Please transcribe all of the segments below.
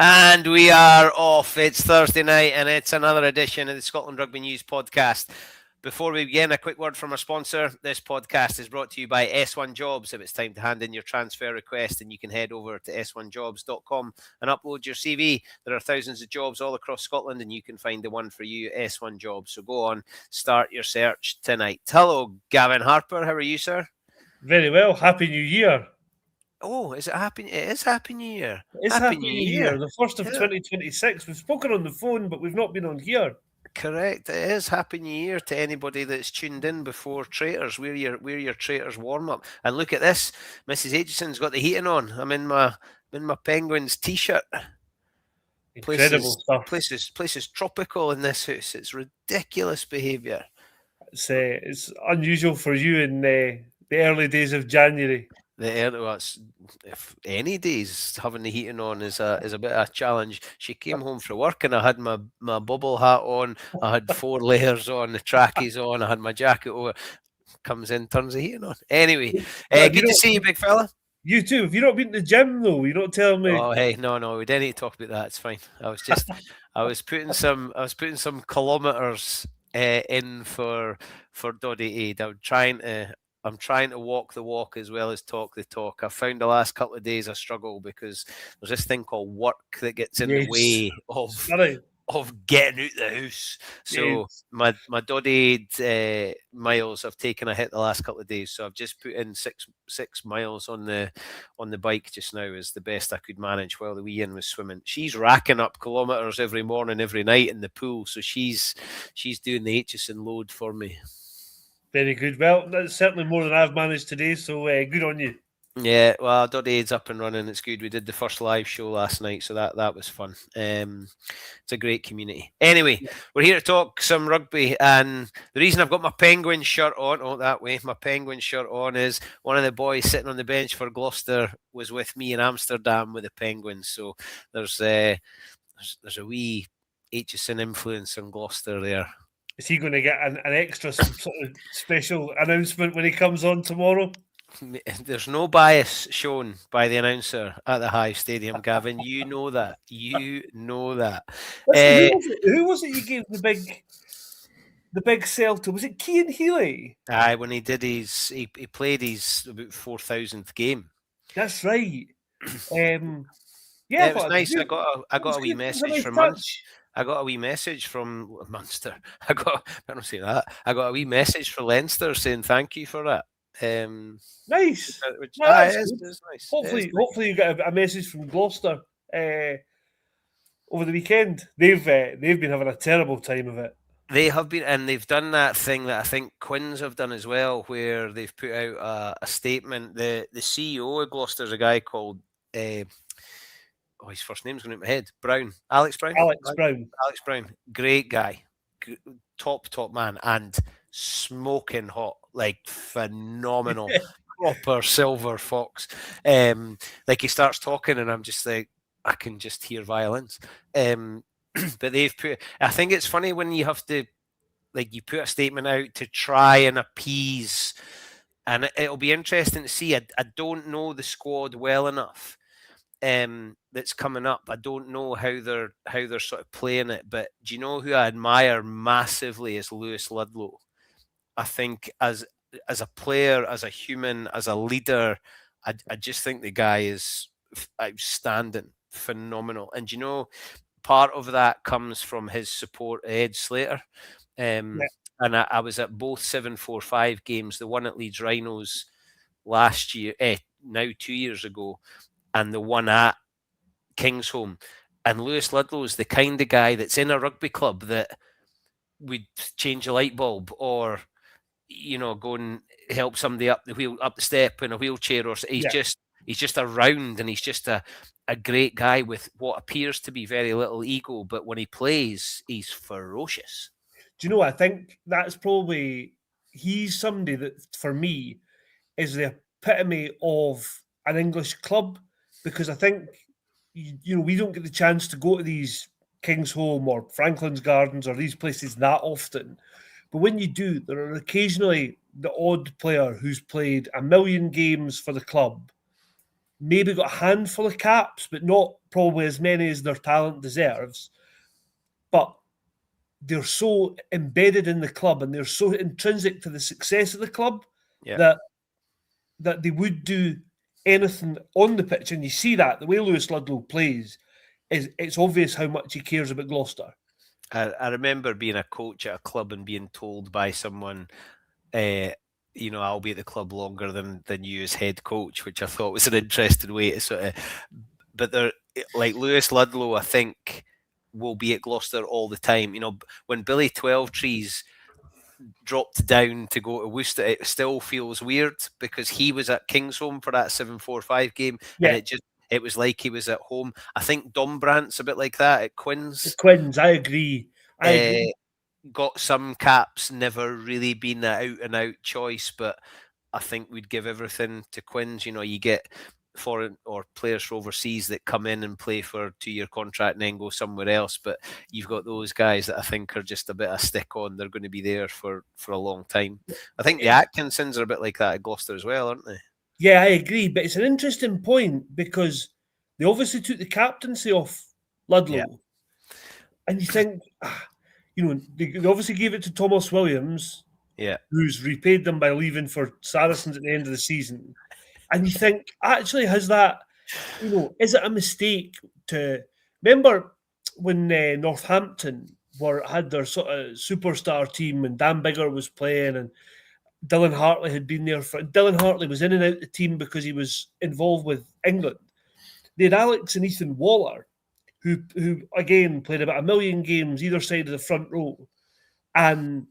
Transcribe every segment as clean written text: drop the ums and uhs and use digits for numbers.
And we are off. It's Thursday night and it's another edition of the Scotland Rugby News podcast. Before we begin, a quick word from our sponsor. This podcast is brought to you by S1 Jobs. If it's time to hand in your transfer request, and you can head over to s1jobs.com and upload your CV. There are thousands of jobs all across Scotland and you can find the one for you, S1 Jobs. So go on, start your search tonight. Hello, Gavin Harper. How are you, sir? Very well. Happy New Year. Oh, is it happy? It is Happy New Year. It's Happy New Year. The first of 2026. We've spoken on the phone, but we've not been on here. Correct. It is Happy New Year to anybody that's tuned in before Traitors. We're your Traitors warm up. And look at this, Mrs. Aitchison's got the heating on. I'm in my Penguins t-shirt. Incredible stuff. Place is tropical in this house. It's ridiculous behaviour. It's unusual for you in the early days of January. If any days having the heating on is a bit of a challenge. She came home from work and I had my bubble hat on. I had 4 layers on, the trackies on. I had my jacket over. Comes in, turns the heating on. Anyway, good to see you, big fella. You too. Have you not been to the gym though? You're not telling me. Oh, hey, no, we don't need to talk about that. It's fine. I was putting some kilometers in for Doddy Aid. I'm trying to walk the walk as well as talk the talk. I found the last couple of days I struggle because there's this thing called work that gets in the way of getting out the house. So my Doddy Aid miles have taken a hit the last couple of days. So I've just put in six miles on the bike just now is the best I could manage while the wee Ian was swimming. She's racking up kilometres every morning, every night in the pool. So she's doing the Aitchison load for me. Very good. Well, that's certainly more than I've managed today, so good on you. Yeah, well, Doddy Aid's up and running. It's good. We did the first live show last night, so that was fun. It's a great community. Anyway, we're here to talk some rugby, and the reason I've got my Penguin shirt on, my Penguin shirt on is one of the boys sitting on the bench for Gloucester was with me in Amsterdam with the Penguins. So there's a wee Aitchison influence on Gloucester there. Is he going to get an extra sort of special announcement when he comes on tomorrow? There's no bias shown by the announcer at the Hive Stadium, Gavin. You know that. Listen, who was it you gave the big sell to? Was it Cian Healy? Aye, when he did he played his about 4,000th game. That's right. Yeah, it was nice. I got a wee message from Munster. I got a wee message from Munster. I got a wee message for Leinster saying thank you for that. Nice. It's nice. Hopefully you get a message from Gloucester over the weekend. They've been having a terrible time of it. They have been, and they've done that thing that I think Quins have done as well, where they've put out a statement. The CEO of Gloucester is a guy called his first name's going out of my head. Alex Brown. Great guy. Top man. And smoking hot. Like, phenomenal. Proper silver fox. Like, he starts talking and I'm just like, I can just hear violins. But they've I think it's funny when you have to, like, you put a statement out to try and appease, and it'll be interesting to see. I don't know the squad well enough that's coming up. I don't know how they're sort of playing it, but do you know who I admire massively is Lewis Ludlow. I think as a player, as a human, as a leader, I just think the guy is outstanding, phenomenal. And you know, part of that comes from his support of Ed Slater. And I was at both 7-4-5 games, the one at Leeds Rhinos last year, now 2 years ago, and the one at Kingsholm. And Lewis Ludlow is the kind of guy that's in a rugby club that would change a light bulb, or, you know, go and help somebody up the step in a wheelchair, or he's just around, and he's just a great guy with what appears to be very little ego, but when he plays, he's ferocious. Do you know what? I think that's probably, he's somebody that, for me, is the epitome of an English club, because I think, you know, we don't get the chance to go to these Kingsholm or Franklin's Gardens or these places that often. But when you do, there are occasionally the odd player who's played 1 million games for the club maybe got a handful of caps, but not probably as many as their talent deserves. But they're so embedded in the club and they're so intrinsic to the success of the club that they would do anything on the pitch. And you see that the way Lewis Ludlow plays, it's obvious how much he cares about Gloucester. I remember being a coach at a club and being told by someone, I'll be at the club longer than you as head coach, which I thought was an interesting way to sort of. But they're like Lewis Ludlow, I think, will be at Gloucester all the time. When Billy 12trees dropped down to go to Worcester, it still feels weird because he was at Kingsholm for that 7-4-5 game, and it was like he was at home. I think Dombrandt's a bit like that at Quins. I agree. Got some caps, never really been that out-and-out choice, but I think we'd give everything to Quins. You get foreign or players from overseas that come in and play for a 2-year contract and then go somewhere else, but you've got those guys that I think are just a bit of stick on. They're going to be there for a long time. I think the Atkinsons are a bit like that at Gloucester as well, aren't they? Yeah, I agree, but it's an interesting point because they obviously took the captaincy off Ludlow, and you think, they obviously gave it to Thomas Williams, who's repaid them by leaving for Saracens at the end of the season. And you think, actually, has that, is it a mistake to remember when Northampton had their sort of superstar team and Dan Biggar was playing and Dylan Hartley had been there Dylan Hartley was in and out the team because he was involved with England. They had Alex and Ethan Waller, who again played about 1 million games either side of the front row. And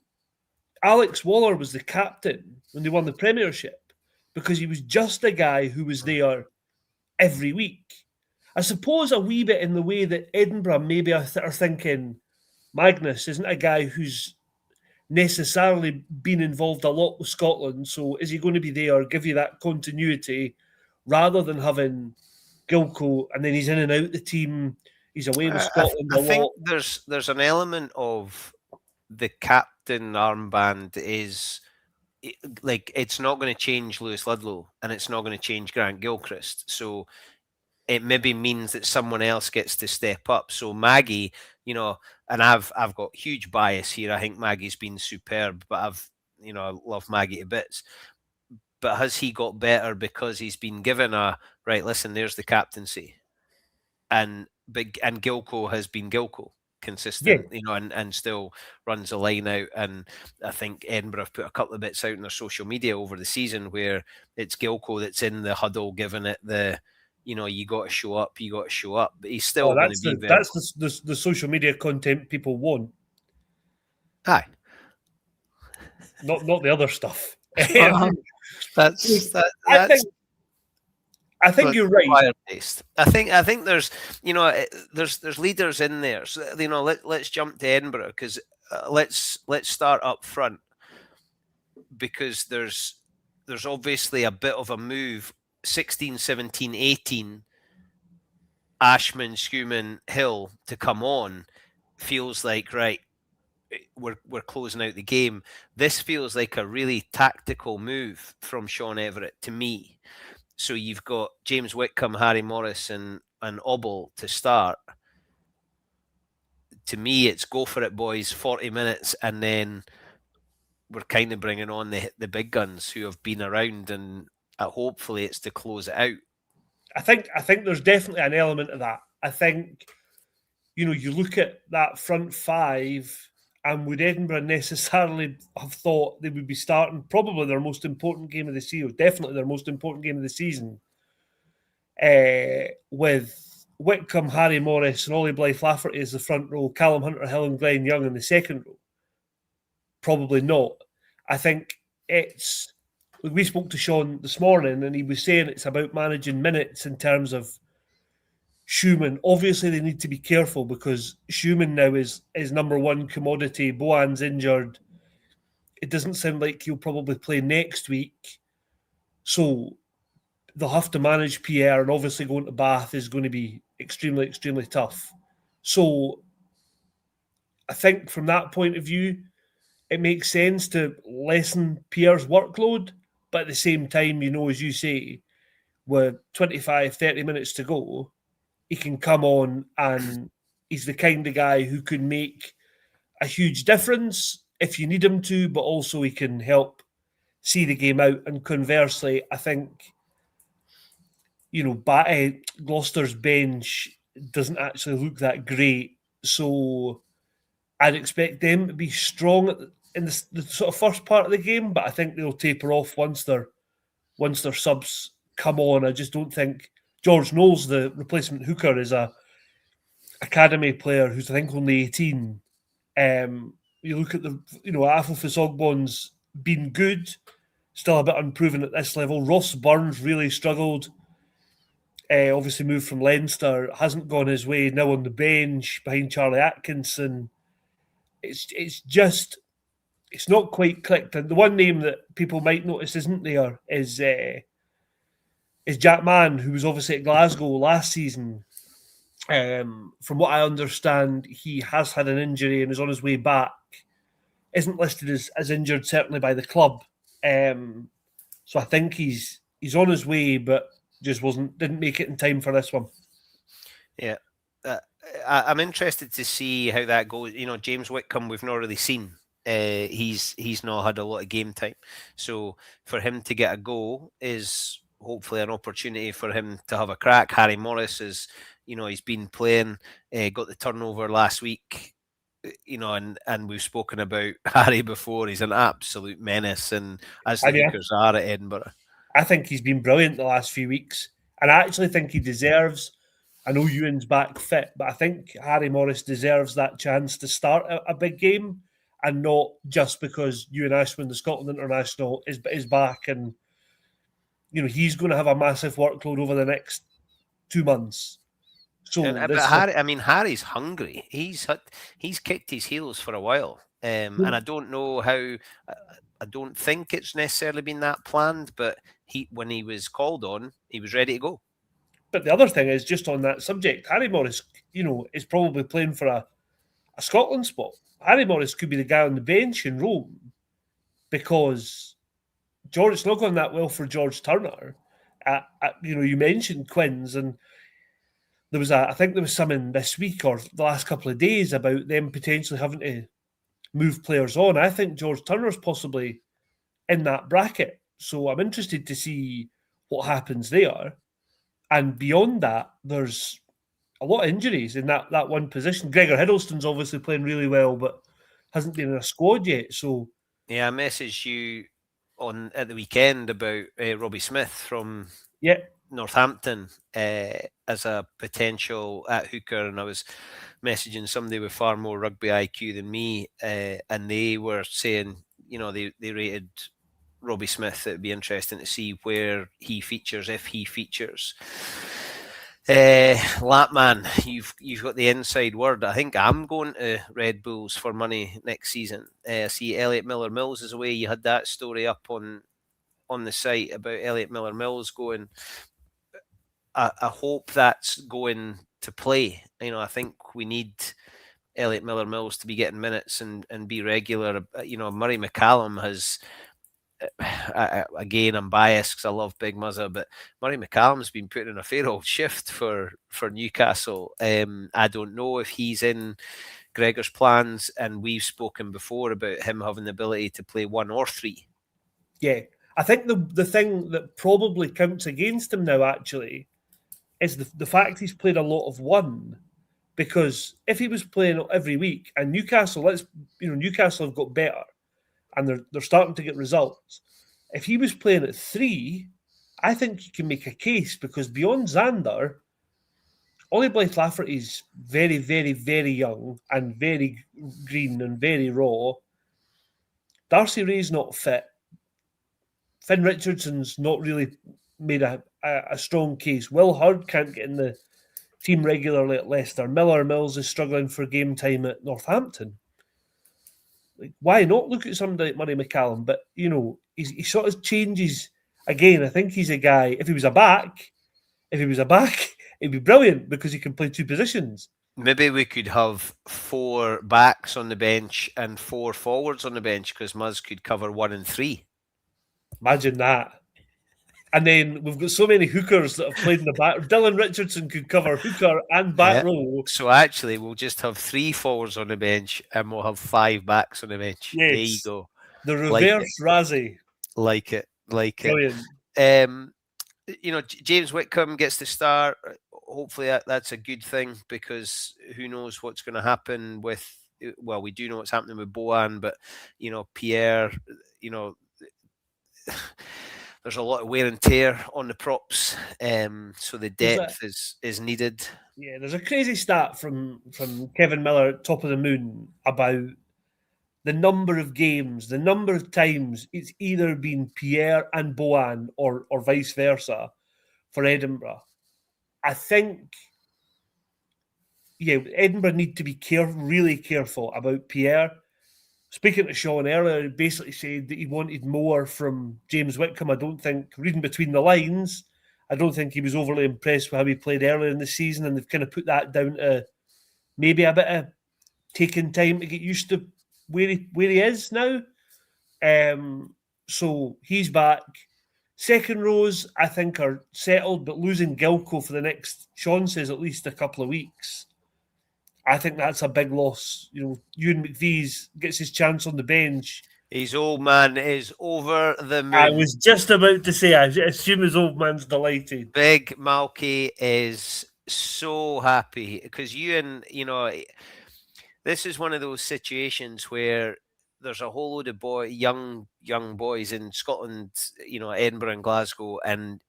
Alex Waller was the captain when they won the Premiership because he was just a guy who was there every week. I suppose a wee bit in the way that Edinburgh maybe are thinking Magnus isn't a guy who's necessarily been involved a lot with Scotland, so is he going to be there, give you that continuity, rather than having Gilco and then he's in and out the team, he's away with Scotland a lot. I think there's an element of the captain armband is like it's not going to change Lewis Ludlow and it's not going to change Grant Gilchrist, so it maybe means that someone else gets to step up. So Maggie, and I've got huge bias here. I think Maggie's been superb, but I love Maggie to bits. But has he got better because he's been given right, listen, there's the captaincy. And Gilco has been Gilco, consistent, and still runs a line out. And I think Edinburgh have put a couple of bits out in their social media over the season where it's Gilco that's in the huddle giving it you got to show up, but he's still going to be there. That's the social media content people want. Aye. Not the other stuff. I think you're right. I think there's there's leaders in there. So let's jump to Edinburgh because let's start up front because there's obviously a bit of a move. 16, 17, 18, Ashman, Schumann, Hill to come on feels like, right, we're closing out the game. This feels like a really tactical move from Sean Everett to me. So you've got James Whitcomb, Harry Morris and Obel to start. To me, it's go for it, boys, 40 minutes, and then we're kind of bringing on the big guns who have been around and hopefully it's to close it out. I think there's definitely an element of that. I think, you look at that front five and would Edinburgh necessarily have thought they would be starting probably their most important game of the season, definitely their most important game of the season, with Whitcomb, Harry Morris and Ollie Blythe-Lafferty as the front row, Callum Hunter-Hill and Glenn Young in the second row? Probably not. I think it's... We spoke to Sean this morning and he was saying it's about managing minutes in terms of Schumann. Obviously, they need to be careful because Schumann now is number one commodity. Boan's injured. It doesn't sound like he'll probably play next week. So they'll have to manage Pierre, and obviously going to Bath is going to be extremely, extremely tough. So I think from that point of view, it makes sense to lessen Pierre's workload. But at the same time, as you say, with 25, 30 minutes to go, he can come on and he's the kind of guy who can make a huge difference if you need him to, but also he can help see the game out. And conversely, I think, Gloucester's bench doesn't actually look that great. So I'd expect them to be strong in the sort of first part of the game, but I think they'll taper off once their subs come on. I just don't think George Knowles, the replacement hooker, is a academy player who's I think only 18. You look at Afofis Ogbon's been good, still a bit unproven at this level. Ross Burns really struggled. Obviously moved from Leinster, hasn't gone his way, now on the bench behind Charlie Atkinson. It's not quite clicked. And the one name that people might notice isn't there is Jack Mann, who was obviously at Glasgow last season. From what I understand, he has had an injury and is on his way back. Isn't listed as injured, certainly by the club. So I think he's on his way, but just didn't make it in time for this one. Yeah. I'm interested to see how that goes. James Whitcomb, we've not really seen. He's not had a lot of game time. So for him to get a go is hopefully an opportunity for him to have a crack. Harry Morris is, he's been playing, got the turnover last week. And we've spoken about Harry before. He's an absolute menace, and as the hookers are at Edinburgh. I think he's been brilliant the last few weeks, and I actually think he deserves. I know Ewan's back fit, but I think Harry Morris deserves that chance to start a big game, and not just because Ewan Ashwin, the Scotland international, is back, and he's going to have a massive workload over the next 2 months. So, Harry's hungry. He's kicked his heels for a while, and I don't know how. I don't think it's necessarily been that planned, but when he was called on, he was ready to go. But the other thing is, just on that subject, Harry Morris, is probably playing for a Scotland spot. Harry Morris could be the guy on the bench in Rome, because it's not going that well for George Turner. You mentioned Quins, and I think there was something this week or the last couple of days about them potentially having to move players on. I think George Turner's possibly in that bracket. So I'm interested to see what happens there. And beyond that, there's a lot of injuries in that one position. Gregor Hiddleston's obviously playing really well, but hasn't been in a squad yet. So yeah, I messaged you at the weekend about Robbie Smith from Northampton as a potential at hooker, and I was messaging somebody with far more rugby IQ than me, and they were saying, they rated Robbie Smith. It'd be interesting to see where he features, if he features. Lapman, you've got the inside word. I think I'm going to Red Bulls for money next season. I see Elliot Miller-Mills is away. You had that story up on the site about Elliot Miller-Mills going. I hope that's going to play. I think we need Elliot Miller-Mills to be getting minutes and be regular. Murray McCallum has. Again, I'm biased because I love Big Muzza, but Murray McCallum's been putting in a fair old shift for Newcastle. I don't know if he's in Gregor's plans, and we've spoken before about him having the ability to play 1 or 3. Yeah, I think the thing that probably counts against him now actually is the fact he's played a lot of 1. Because if he was playing every week, and Newcastle, Newcastle have got better, and they're starting to get results. If he was playing at 3, I think you can make a case, because beyond Xander, Ollie Blythe Lafferty's very, very, very young and very green and very raw. Darcy Ray's not fit. Finn Richardson's not really made a strong case. Will Hurd can't get in the team regularly at Leicester. Mills is struggling for game time at Northampton. Why not look at somebody like Murray McCallum? But, he sort of changes. Again, I think he's a guy, if he was a back, it'd be brilliant, because he can play 2 positions. Maybe we could have 4 backs on the bench and 4 forwards on the bench, because Muzz could cover 1 and 3. Imagine that. And then we've got so many hookers that have played in the back. Dylan Richardson could cover hooker and back row. So actually, we'll just have 3 forwards on the bench and we'll have 5 backs on the bench. Yes. There you go. The reverse Razzie. Like it. Brilliant. James Whitcomb gets to start. Hopefully that's a good thing, because who knows what's going to happen with, well, we do know what's happening with Boan, but, Pierre, there's a lot of wear and tear on the props, so the depth is needed. Yeah, there's a crazy stat from Kevin Miller at Top of the Moon about the number of games, the number of times it's either been Pierre and Boan or vice versa for Edinburgh. I think, Edinburgh need to be really careful about Pierre. Speaking to Sean earlier, he basically said that he wanted more from James Whitcomb. I don't think, reading between the lines, I don't think he was overly impressed with how he played earlier in the season, and they've kind of put that down to maybe a bit of taking time to get used to where he is now. So he's back. Second rows, I think, are settled, but losing Gilco for the next, Sean says, at least a couple of weeks, I think that's a big loss. Ewan McVeigh gets his chance on the bench. His old man is over the moon. I was just about to say, I assume his old man's delighted. Big Malky is so happy, because Ewan, this is one of those situations where there's a whole load of young boys in Scotland, Edinburgh and Glasgow, and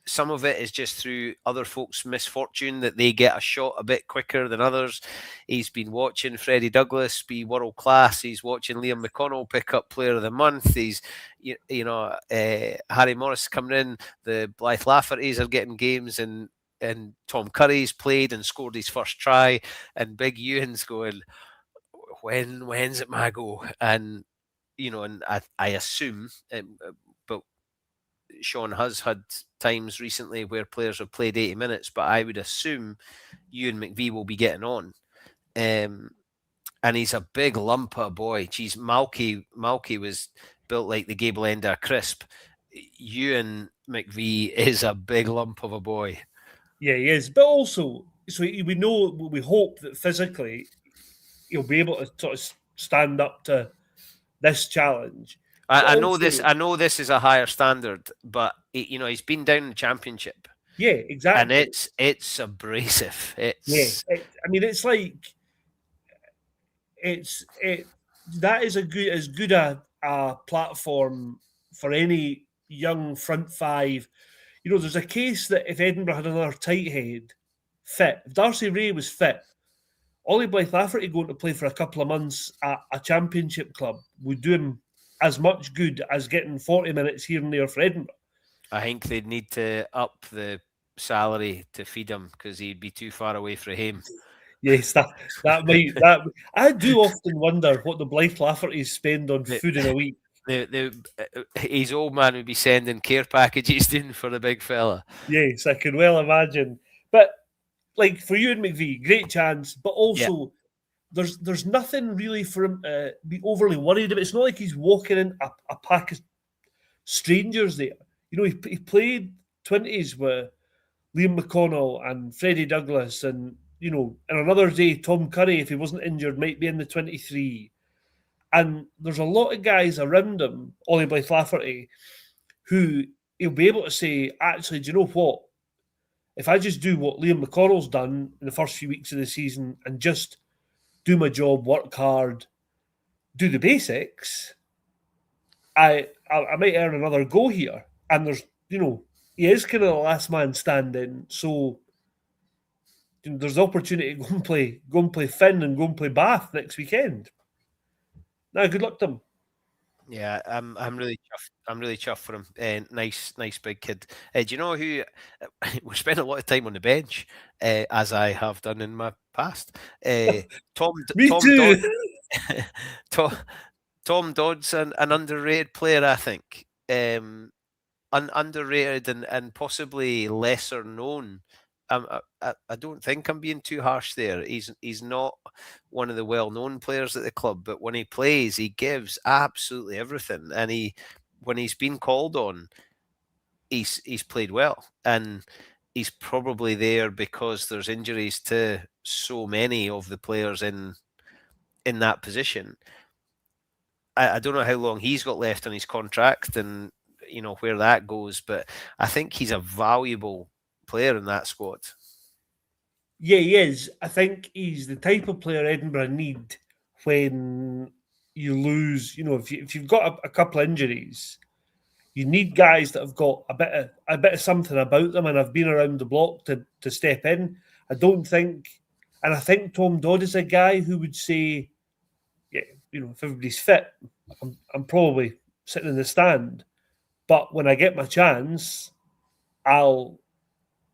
some of it is just through other folks' misfortune that they get a shot a bit quicker than others. He's been watching Freddie Douglas be world class. He's watching Liam McConnell pick up Player of the Month. He's, Harry Morris coming in. The Blythe Laffertys are getting games, and Tom Curry's played and scored his first try, and Big Ewan's going, when's it my go? And and I assume, but Sean has had times recently where players have played 80 minutes, but I would assume Ewan McVeigh will be getting on. And he's a big lump of boy. Geez, Malky was built like the gable end of a crisp. Ewan McVeigh is a big lump of a boy. Yeah, he is. But also, so we hope that physically he'll be able to sort of stand up to this challenge. I know this is a higher standard, but he's been down in the Championship. Yeah, exactly. And it's abrasive. It's that is as good a platform for any young front five. There's a case that if Edinburgh had another tight head fit, if Darcy Ray was fit, Ollie Blythe Lafferty going to play for a couple of months at a Championship club would do him as much good as getting 40 minutes here and there for Edinburgh. I think they'd need to up the salary to feed him, because he'd be too far away from him. Yes, that might. I do often wonder what the Blythe Laffertys spend on food in a week. His old man would be sending care packages in for the big fella. Yes, I can well imagine. But for Ewan McVeigh, great chance, but also there's nothing really for him to be overly worried about. It's not like he's walking in a pack of strangers there. He played 20s with Liam McConnell and Freddie Douglas, and in another day, Tom Curry, if he wasn't injured, might be in the 23. And there's a lot of guys around him, Ollie Blythe Lafferty, who he'll be able to say, actually, do you know what? If I just do what Liam McConnell's done in the first few weeks of the season and just do my job, work hard, do the basics, I might earn another go here. And there's, he is kind of the last man standing, so there's the opportunity to go and play Finn and go and play Bath next weekend. Now, good luck to him. Yeah, I'm really chuffed. I'm really chuffed for him. Nice big kid. Do you know who we spent a lot of time on the bench, as I have done in my past? Tom. Me Tom too. Tom Dodd's an underrated player, I think. Underrated and possibly lesser known. I don't think I'm being too harsh there. He's not one of the well-known players at the club, but when he plays, he gives absolutely everything. And when he's been called on, he's played well, and he's probably there because there's injuries to so many of the players in that position. I don't know how long he's got left on his contract, and where that goes, but I think he's a valuable player in that squad. Yeah, he is. I think he's the type of player Edinburgh need when you lose. If you've got a couple of injuries, you need guys that have got a bit of something about them and have been around the block to step in. I don't think, and I think Tom Dodd is a guy who would say, yeah, if everybody's fit, I'm probably sitting in the stand, but when I get my chance,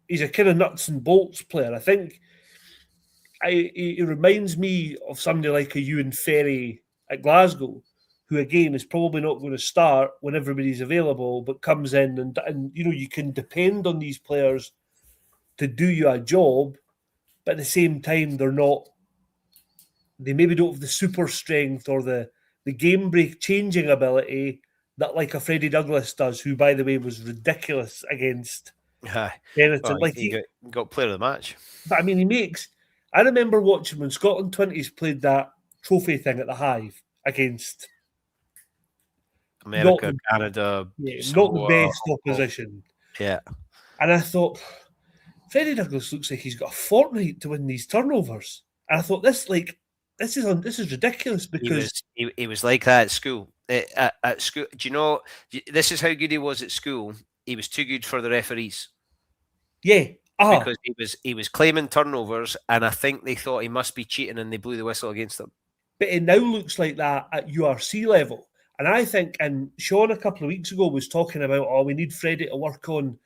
he's a kind of nuts and bolts player. I think he reminds me of somebody like a Ewan Ferry at Glasgow, who again is probably not going to start when everybody's available, but comes in and you can depend on these players to do you a job, but at the same time they maybe don't have the super strength or the game break changing ability that like a Freddie Douglas does, who by the way was ridiculous against Benetton. Well, he got player of the match. But I mean, I remember watching when Scotland 20s played that trophy thing at the Hive against America, Canada, not the best opposition. Yeah. And I thought, Freddie Douglas looks like he's got a fortnight to win these turnovers. And I thought, this is ridiculous because he was like that at school. At school, do you know? This is how good he was at school. He was too good for the referees. Yeah, because he was claiming turnovers, and I think they thought he must be cheating, and they blew the whistle against him. But it now looks like that at URC level, and I think, and Sean a couple of weeks ago was talking about, we need Freddie to work on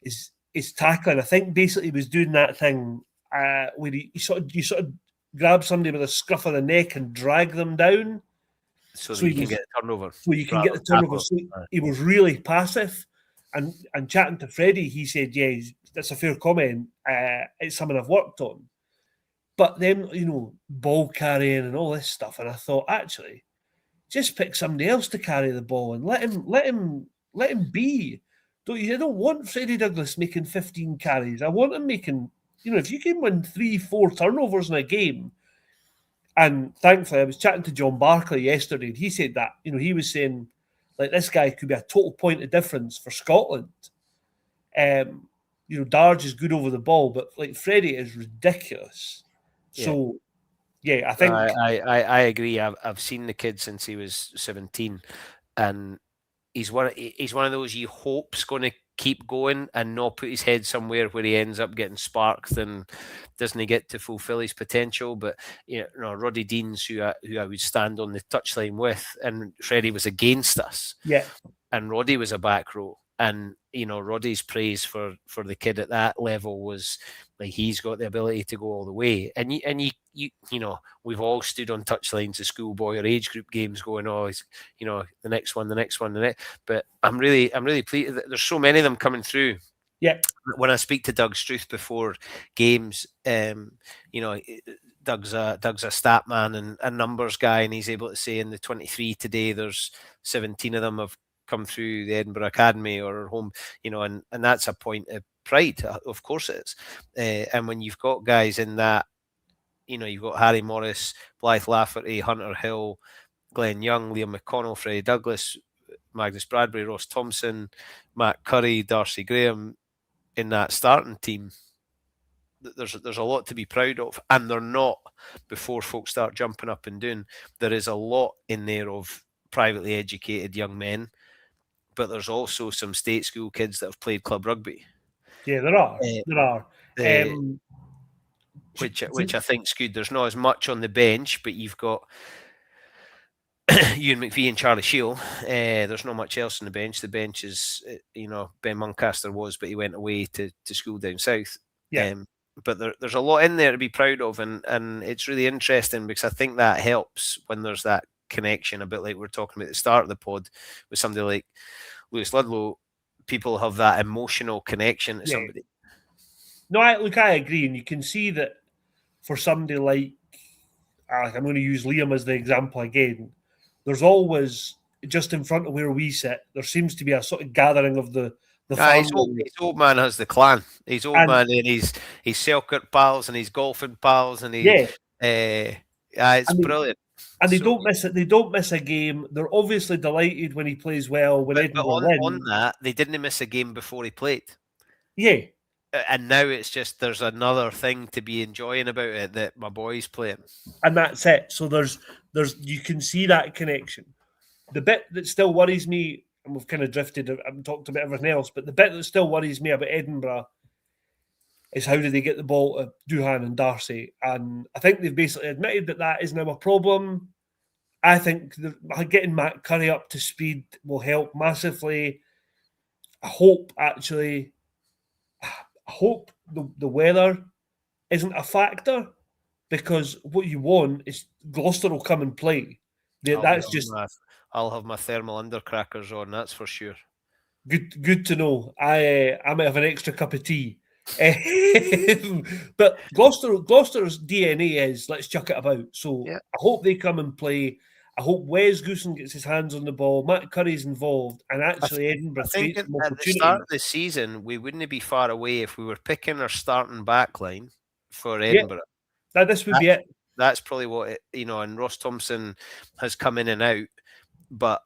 his tackling. I think basically he was doing that thing where you sort of grab somebody with a scruff of the neck and drag them down, so you can get the turnover. So you can get the turnover. So he was really passive. And chatting to Freddie, he said, "Yeah, that's a fair comment. It's something I've worked on." But then, ball carrying and all this stuff, and I thought, actually, just pick somebody else to carry the ball and let him be. I don't want Freddie Douglas making 15 carries. I want him making, if you can win 3-4 turnovers in a game. And thankfully, I was chatting to John Barclay yesterday, and he said that, he was saying, like, this guy could be a total point of difference for Scotland. Darge is good over the ball, but like Freddie is ridiculous. Yeah. So, yeah, I think I agree. I've seen the kid since he was 17, and he's one of those you hope's going to keep going and not put his head somewhere where he ends up getting sparked and doesn't get to fulfill his potential. But Roddy Deans, who I would stand on the touchline with, and Freddie was against us. Yeah, and Roddy was a back row, and Roddy's praise for the kid at that level was like he's got the ability to go all the way. And you we've all stood on touchlines of schoolboy or age group games going, the next one, the next one, the next. But I'm really pleased. There's so many of them coming through. Yeah. When I speak to Doug Struth before games, Doug's a stat man and a numbers guy, and he's able to say in the 23 today, there's 17 of them have come through the Edinburgh Academy or home, and that's a point of pride. Of course it is. And when you've got guys in that, you've got Harry Morris, Blythe Lafferty, Hunter Hill, Glenn Young, Liam McConnell, Freddie Douglas, Magnus Bradbury, Ross Thompson, Matt Curry, Darcy Graham in that starting team, there's a lot to be proud of. And they're not, before folks start jumping up and doing, there is a lot in there of privately educated young men, but there's also some state school kids that have played club rugby. Yeah, there are. Which I think's good. There's not as much on the bench, but you've got Ewan McVie and Charlie Shield. There's not much else on the bench. The bench is, Ben Muncaster was, but he went away to school down south. Yeah. But there's a lot in there to be proud of, and it's really interesting because I think that helps when there's that connection, a bit like we're talking about at the start of the pod with somebody like Lewis Ludlow. People have that emotional connection to somebody. No, I agree, and you can see that for somebody like I'm going to use Liam as the example again. There's always, just in front of where we sit, there seems to be a sort of gathering of the the His family. old man has the clan. His old And man and his Selkirk pals and his golfing pals and yeah, it's and they, brilliant. and they So don't miss it. They don't miss a game. They're obviously delighted when he plays well, when but Edinburgh on win. that, they didn't miss a game before he played. Yeah, And now it's just there's another thing to be enjoying about it that my boy's playing. and that's it. So there's you can see that connection. The bit that still worries me, and we've kind of drifted and talked about everything else, but the bit that still worries me about Edinburgh is how do they get the ball to Duhan and Darcy? And I think they've basically admitted that that is now a problem. I think getting Matt Curry up to speed will help massively. I hope the weather isn't a factor, because what you want is Gloucester will come and play. That's just I'll have my thermal undercrackers on, that's for sure. good to know. I might have an extra cup of tea. But Gloucester's DNA is let's chuck it about. So Yeah. I hope they come and play. I hope Wes Goosen gets his hands on the ball. Matt Curry's involved, and actually Edinburgh I think creates some at the start opportunity. of the season, we wouldn't be far away if we were picking our starting back line for Edinburgh. Yeah, this would be it. That's probably what and Ross Thompson has come in and out, but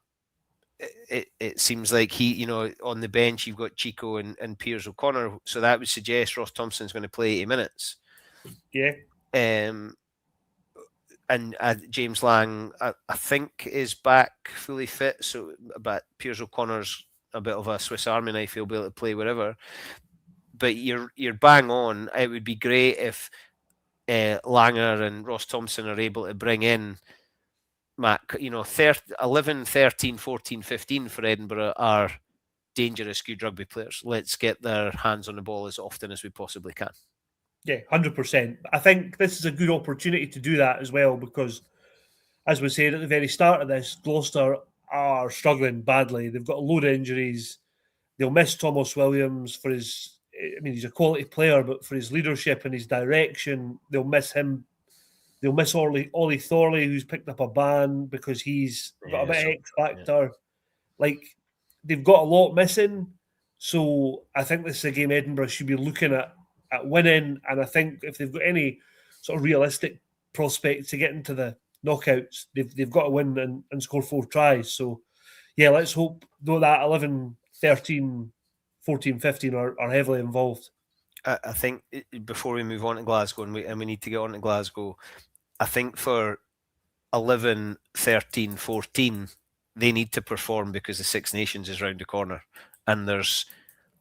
it seems like he, on the bench you've got Chico and Piers O'Connor, so that would suggest Ross Thompson's going to play 80 minutes. Yeah. And James Lang, I think, is back fully fit. So, but Piers O'Connor's a bit of a Swiss Army knife. He'll be able to play wherever. But you're bang on. It would be great if Langer and Ross Thompson are able to bring in Matt. 11, 13, 14, 15 for Edinburgh are dangerous good rugby players. Let's get their hands on the ball as often as we possibly can. Yeah, 100%. I think this is a good opportunity to do that as well, because, as we said at the very start of this, Gloucester are struggling badly. They've got a load of injuries. They'll miss Thomas Williams for his, he's a quality player, but for his leadership and his direction, they'll miss him. They'll miss Ollie Thorley, who's picked up a ban because he's got a bit of X factor. Yeah. Like, they've got a lot missing. So I think this is a game Edinburgh should be looking at winning. And I think if they've got any sort of realistic prospect to get into the knockouts, they've got to win and score 4 tries. So, yeah, let's hope, though, that 11, 13, 14, 15 are heavily involved. I think before we move on to Glasgow, and we need to get on to Glasgow, I think for 11, 13, 14, they need to perform because the Six Nations is round the corner. And there's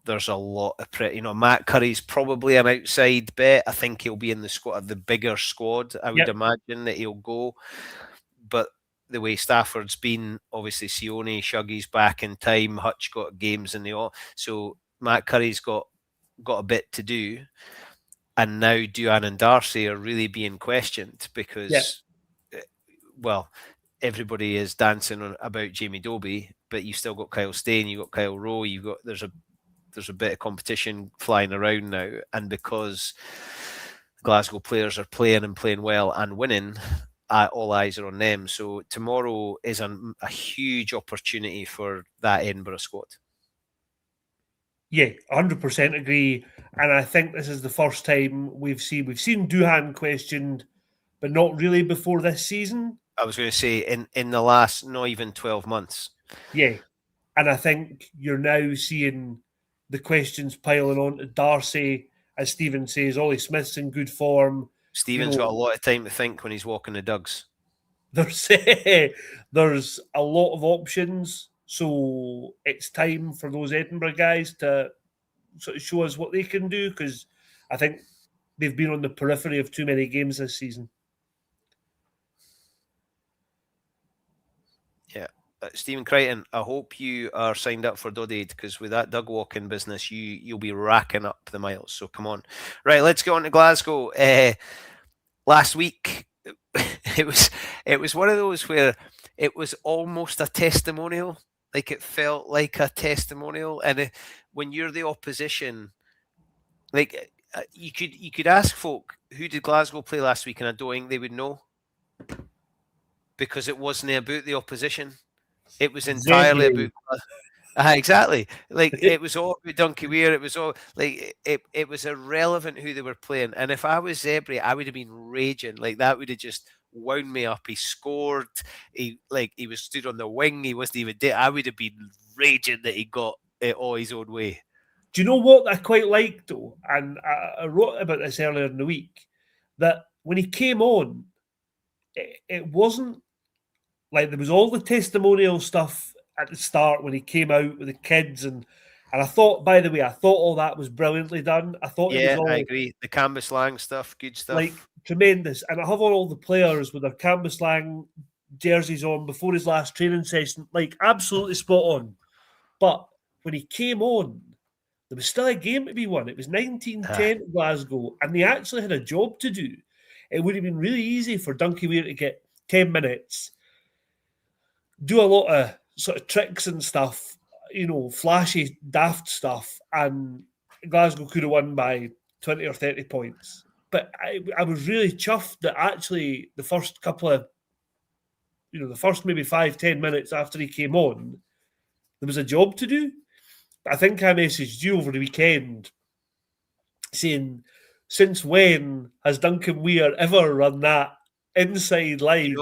a lot of Matt Curry's probably an outside bet. I think he'll be in the squad, the bigger squad. I would imagine that he'll go. But the way Stafford's been, obviously Sione, Shuggy's back in time, Hutch got games in the all. So Matt Curry's got a bit to do. And now Duhan and Darcy are really being questioned because, well, everybody is dancing about Jamie Dobie, but you've still got Kyle Stain, you've got Kyle Rowe, there's a bit of competition flying around now, and because Glasgow players are playing and playing well and winning, all eyes are on them. So tomorrow is a huge opportunity for that Edinburgh squad. Yeah, 100% agree. And I think this is the first time we've seen Duhan questioned, but not really before this season. I was going to say in the last not even 12 months. Yeah. And I think you're now seeing the questions piling on to Darcy. As Stephen says, Ollie Smith's in good form. Stephen's got a lot of time to think when he's walking the Dugs. There's a lot of options. So it's time for those Edinburgh guys to sort of show us what they can do, because I think they've been on the periphery of too many games this season. Yeah. Stephen Crichton, I hope you are signed up for Dodade, because with that dug walking business, you'll be racking up the miles. So come on. Right, let's go on to Glasgow. Last week, it was one of those where it was almost a testimonial. Like, it felt like a testimonial. And when you're the opposition, like, you could ask folk, who did Glasgow play last week? And I don't think they would know, because it wasn't about the opposition. It was entirely about Exactly. Like it was all with Donkey Weir. It was all like it was irrelevant who they were playing. And if I was Zebra, I would have been raging. Like that would have just wound me up. He scored. He was stood on the wing. He wasn't even dead. I would have been raging that he got it all his own way. Do you know what I quite liked though? And I wrote about this earlier in the week, that when he came on, it wasn't like there was all the testimonial stuff at the start when he came out with the kids, and I thought, by the way, I thought all that was brilliantly done. I thought it was Yeah, I all agree. The canvas lang stuff, good like stuff. tremendous. And I have all the players with their canvas lang jerseys on before his last training session, like absolutely spot on. But when he came on, there was still a game to be won. It was 1910 at Glasgow, and they actually had a job to do. It would have been really easy for Donkey Weir to get 10 minutes, do a lot of sort of tricks and stuff, flashy, daft stuff, and Glasgow could have won by 20 or 30 points. But I was really chuffed that actually the first couple of, the first maybe 5-10 minutes after he came on, there was a job to do. I think I messaged you over the weekend saying, since when has Duncan Weir ever run that inside line?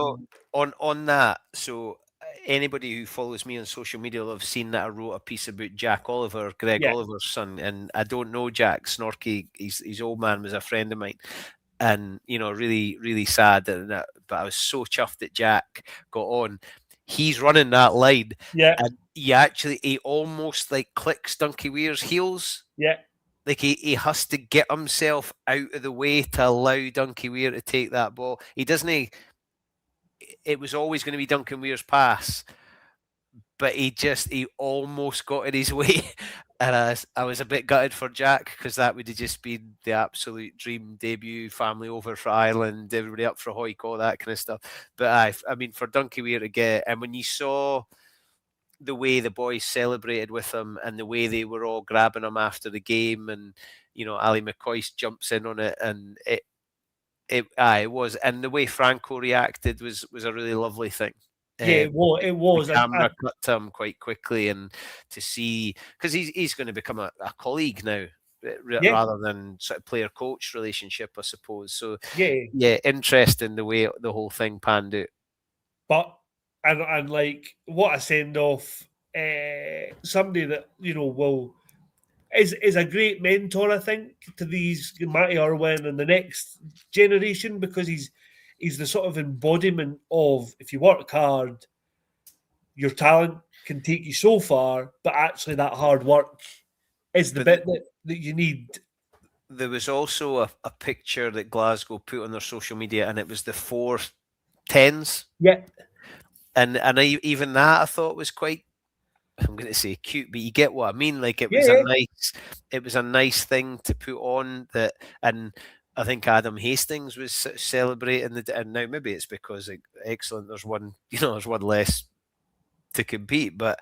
On that, so anybody who follows me on social media will have seen that I wrote a piece about Jack Oliver, Greg Yeah. Oliver's son, and I don't know Jack Snorky. His old man was a friend of mine, and really, really sad that. But I was so chuffed that Jack got on. He's running that line, Yeah. and he almost like clicks Donkey Weir's heels. Yeah. Like he has to get himself out of the way to allow Donkey Weir to take that ball. He doesn't. It was always going to be Duncan Weir's pass, but he almost got in his way. And I was a bit gutted for Jack, because that would have just been the absolute dream debut, family over for Ireland, everybody up for Hoyk, all that kind of stuff. But I mean, for Donkey Weir to get, and when you saw the way the boys celebrated with him and the way they were all grabbing him after the game, and Ali McCoy jumps in on it, and it was, and the way Franco reacted was a really lovely thing. Yeah, it was. The camera cut to him quite quickly, and to see, because he's going to become a colleague now, rather than sort of player-coach relationship, I suppose. So yeah, interesting the way the whole thing panned out. But and like what a send off! Somebody that is a great mentor, I think, to these Matty Irwin and the next generation, because he's the sort of embodiment of, if you work hard, your talent can take you so far, but actually that hard work is the bit that you need. There was also a picture that Glasgow put on their social media, and it was the 4 10s. Yeah. And even that I thought was quite, I'm going to say cute, but you get what I mean. Like it was a nice thing to put on that, and I think Adam Hastings was celebrating and now maybe it's because excellent. There's one less to compete, but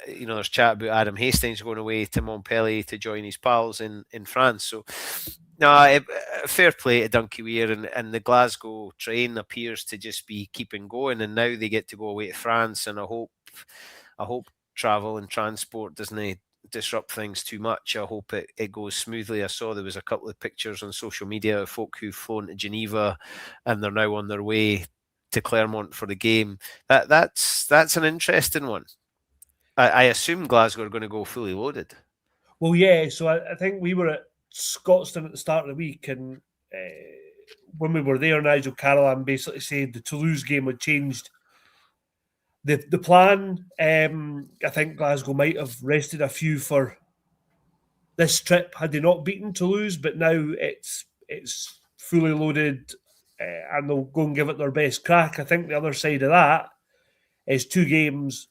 there's chat about Adam Hastings going away to Montpellier to join his pals in France. So no, fair play to Donkey Weir, and the Glasgow train appears to just be keeping going, and now they get to go away to France, and I hope travel and transport doesn't disrupt things too much. I hope it goes smoothly. I saw there was a couple of pictures on social media of folk who've flown to Geneva, and they're now on their way to Clermont for the game. That's an interesting one. I assume Glasgow are going to go fully loaded. Well, yeah. So I think we were at Scotstoun at the start of the week, and when we were there, Nigel Carolan basically said the Toulouse game had changed the plan. I think Glasgow might have rested a few for this trip had they not beaten Toulouse, but now it's fully loaded, and they'll go and give it their best crack. I think the other side of that is 2 games.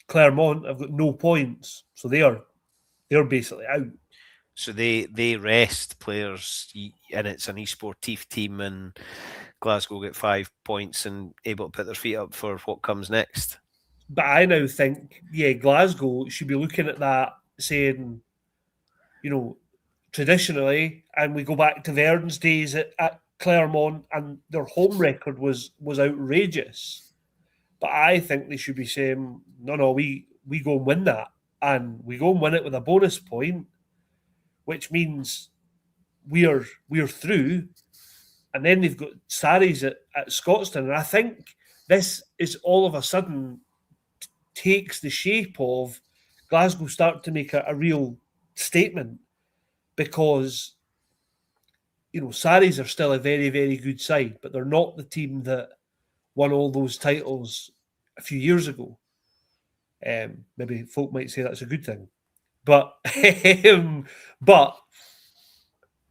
Clermont have got no points, so they're basically out. So they rest players, and it's an esportive team, and Glasgow get 5 points and able to put their feet up for what comes next. But I now think, Glasgow should be looking at that, saying, traditionally, and we go back to Verdon's days at Clermont, and their home record was outrageous. But I think they should be saying, no, we go and win that. and we go and win it with a bonus point, which means we're through. And then they've got Sarries at Scotstoun. And I think this is all of a sudden takes the shape of Glasgow start to make a real statement, because Sarries are still a very, very good side, but they're not the team that won all those titles a few years ago. Maybe folk might say that's a good thing, but but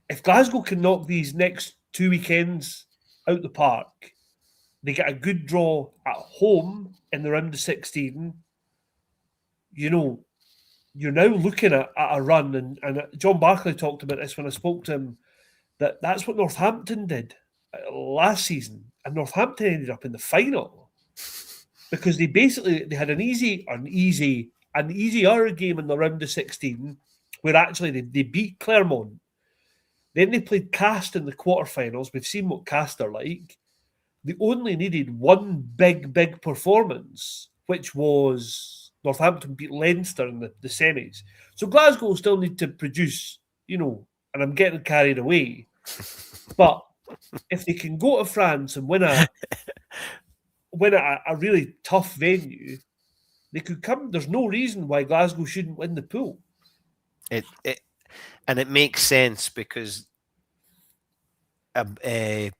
if Glasgow can knock these next 2 weekends out the park, they get a good draw at home in the round of 16. You're now looking at a run, and John Barclay talked about this when I spoke to him, that's what Northampton did last season, and Northampton ended up in the final because they had an easier game in the round of 16, where actually they beat Clermont. Then they played Cast in the quarterfinals. We've seen what Cast are like. They only needed one big performance, which was Northampton beat Leinster in the semis. So Glasgow will still need to produce, and I'm getting carried away. But if they can go to France and win a really tough venue, they could come. There's no reason why Glasgow shouldn't win the pool. It makes sense because Jack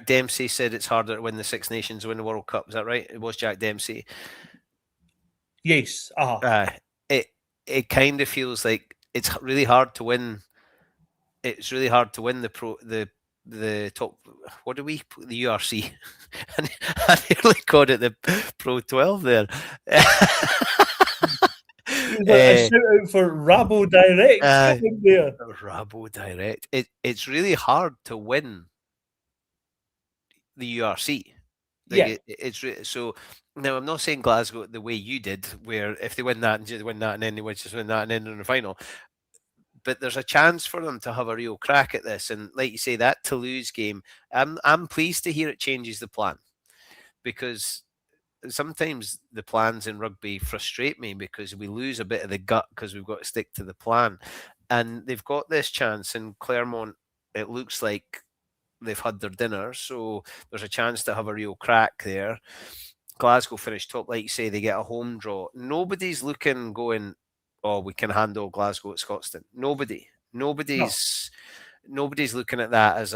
Dempsey said it's harder to win the Six Nations than win the World Cup. Is that right? It was Jack Dempsey. Yes. It kind of feels like it's really hard to win. It's really hard to win the top. What do we? The URC. I nearly called it the Pro 12 there. A shout out for Rabo Direct. Rabo Direct. It's really hard to win the URC. So now I'm not saying Glasgow the way you did, where if they win that and just win that and then they just win that and then in the final. But there's a chance for them to have a real crack at this. And like you say, that Toulouse game, I'm pleased to hear it changes the plan, because sometimes the plans in rugby frustrate me because we lose a bit of the gut because we've got to stick to the plan. And they've got this chance in Clermont. It looks like they've had their dinner, so there's a chance to have a real crack there. Glasgow finish top, like you say, they get a home draw. Nobody's going, oh, we can handle Glasgow at Scotstoun. Nobody's looking at that as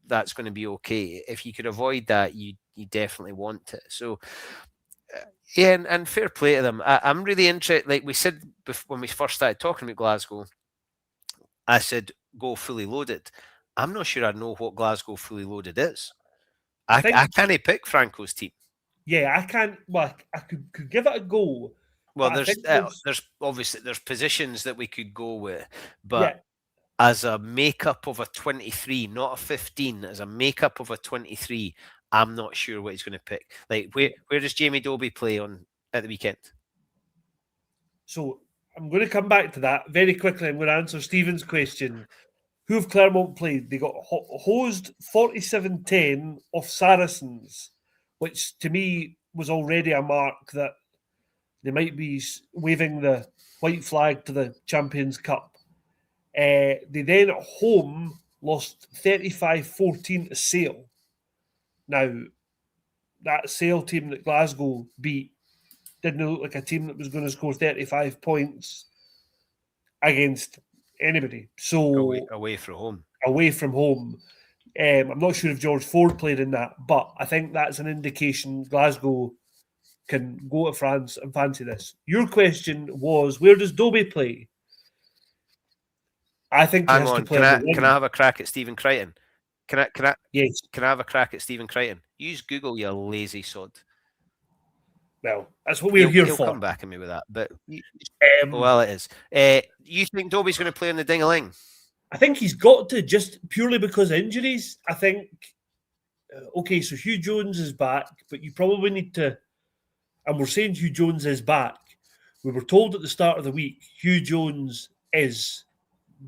that's going to be okay. If you could avoid that, you definitely want to. So yeah, and fair play to them. I'm really interested. Like we said when we first started talking about Glasgow, I said go fully loaded. I'm not sure I know what Glasgow fully loaded is. I can't pick Franco's team. Yeah, I can't. Well, I could give it a go. Well, there's obviously positions that we could go with, but as a makeup of a 23, not a 15, as a makeup of a 23, I'm not sure what he's going to pick. Like, where does Jamie Dobie play on at the weekend? So I'm going to come back to that very quickly. I'm going to answer Stephen's question. Who have Clermont played? They got hosed 47-10 off Saracens, which to me was already a mark that they might be waving the white flag to the Champions Cup. They then at home lost 35-14 to Sale. Now, that Sale team that Glasgow beat didn't look like a team that was going to score 35 points against anybody. So away from home. I'm not sure if George Ford played in that, but I think that's an indication Glasgow can go to France and fancy this. Your question was, where does Dobie play? I think he has to play. Can I have a crack at Stephen Crichton? Yes. Can I have a crack at Stephen Crichton? Use Google, you lazy sod. Well, that's what we're here for. He'll come back at me with that, but well, it is. You think Dobie's going to play in the ding-a-ling? I think he's got to, just purely because of injuries. I think. Okay, so Hugh Jones is back, but you probably need to. And we're saying Hugh Jones is back. We were told at the start of the week Hugh Jones is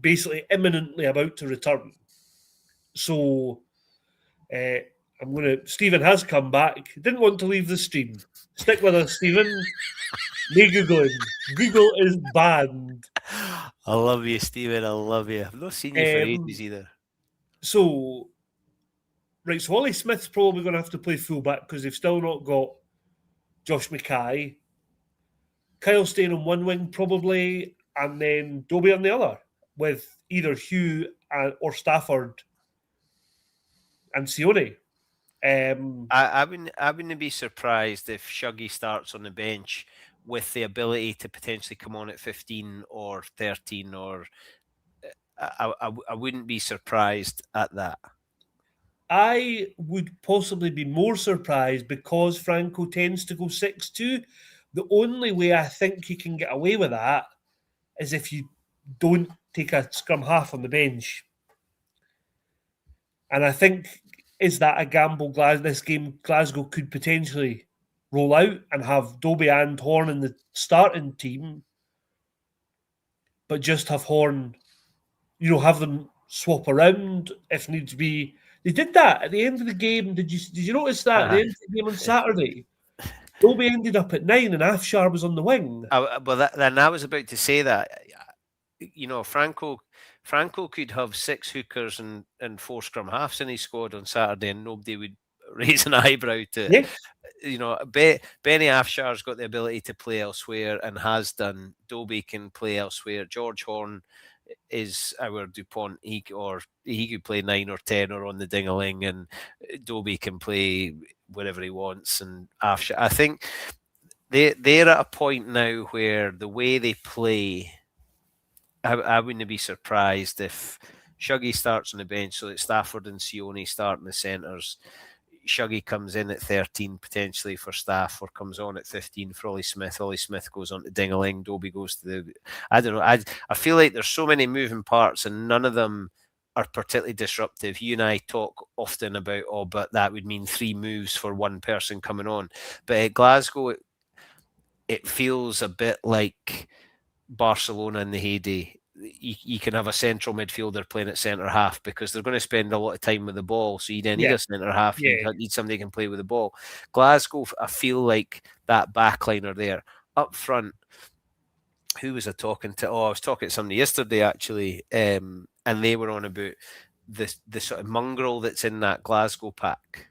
basically imminently about to return. So I'm Stephen has come back. Didn't want to leave the stream. Stick with us, Stephen. No Googling. Google is banned. I love you, Stephen. I love you. I've not seen you for ages either. So, right, so Ollie Smith's probably going to have to play fullback because they've still not got Josh Mackay. Kyle staying on one wing probably, and then Dobie on the other, with either Hugh or Stafford and Sione. I wouldn't be surprised if Shuggy starts on the bench with the ability to potentially come on at 15 or 13, or I wouldn't be surprised at that. I would possibly be more surprised because Franco tends to go 6-2. The only way I think you can get away with that is if you don't take a scrum half on the bench. And I think, is that a gamble this game Glasgow could potentially roll out and have Dobie and Horn in the starting team, but just have Horn, have them swap around if needs be. They did that at the end of the game. Did you notice that at the end of the game on Saturday? Dobie ended up at 9 and Afshar was on the wing. Then I was about to say that. Franco could have 6 hookers and 4 scrum halves in his squad on Saturday, and nobody would raise an eyebrow to it. Yeah. Benny Afshar's got the ability to play elsewhere and has done. Dobie can play elsewhere. George Horn is our Dupont. He could play 9 or 10 or on the ding-a-ling, and Dobie can play wherever he wants. And Afshar, I think they're at a point now where the way they play, I wouldn't be surprised if Shuggy starts on the bench so that Stafford and Sione start in the centres. Shuggy comes in at 13 potentially for Staff, or comes on at 15 for Ollie Smith. Ollie Smith goes on to ding-a-ling. Dobie goes to the... I don't know. I feel like there's so many moving parts and none of them are particularly disruptive. You and I talk often about, but that would mean 3 moves for one person coming on. But at Glasgow, it feels a bit like Barcelona in the heyday. You can have a central midfielder playing at centre half because they're going to spend a lot of time with the ball. So you then need a centre half. You need somebody who can play with the ball. Glasgow, I feel like that backline are there. Up front, who was I talking to? I was talking to somebody yesterday actually, and they were on about the sort of mongrel that's in that Glasgow pack.